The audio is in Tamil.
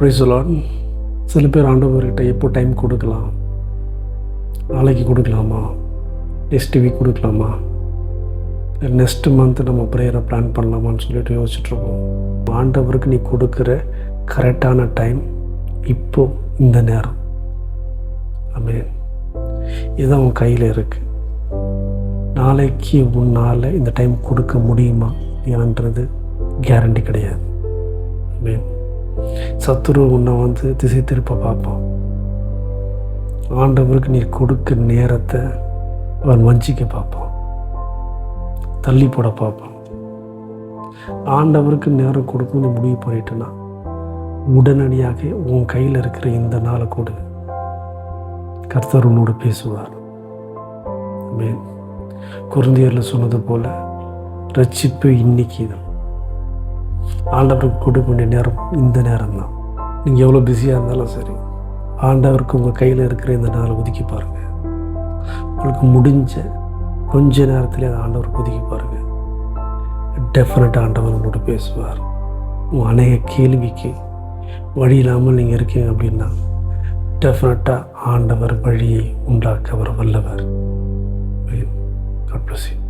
ப்ரைஸ் தி லார்ட். சில பேர் ஆண்டவர்கிட்ட எப்போ டைம் கொடுக்கலாம், நாளைக்கு கொடுக்கலாமா, நெக்ஸ்ட் வீக் கொடுக்கலாமா, நெக்ஸ்ட் மந்த் நம்ம ப்ரேயரை பிளான் பண்ணலாமான்னு சொல்லிட்டு யோசிச்சுட்ருக்கோம். ஆண்டவருக்கு நீ கொடுக்குற கரெக்டான டைம் இப்போ இந்த நேரம். ஆமென். இதுதான் உன் கையில் இருக்குது. நாளைக்கு உன்னால் இந்த டைம் கொடுக்க முடியுமா ஏன்றது கேரண்டி கிடையாது. ஆமென். சத்துரு உன்னை திசை திருப்ப பார்ப்பான். ஆண்டவருக்கு நீ கொடுக்க நேரத்தை அவன் வஞ்சிக்க பார்ப்பான், தள்ளி போட பார்ப்பான். ஆண்டவருக்கு நேரம் கொடுக்கும் நீ முடிவு பண்ணிட்டேன்னா உடனடியாக உன் கையில் இருக்கிற இந்த நாளை கொடு. கர்த்தர் உன்னோடு பேசுவார். ஆமென். கொரிந்தியரில் சொன்னது போல் ரட்சிப்பு இன்னைக்கு தான். ஆண்டவருக்கு கொடுக்க வேண்டிய நேரம் இந்த நேரம் தான். நீங்கள் எவ்வளோ பிஸியாக இருந்தாலும் சரி, ஆண்டவருக்கு உங்கள் கையில் இருக்கிற இந்த நாளை ஒதுக்கி பாருங்கள். உங்களுக்கு முடிஞ்ச கொஞ்ச நேரத்தில் அதை ஆண்டவருக்கு ஒதுக்கி பாருங்கள். டெஃபினட்டாக ஆண்டவர் உங்களோட பேசுவார். உங்கள் அநேக கேள்விக்கு வழி இல்லாமல் நீங்கள் இருக்கீங்க அப்படின்னா டெஃபினட்டாக ஆண்டவர் வழியை உண்டாக்க அவர் வல்லவர். God bless you.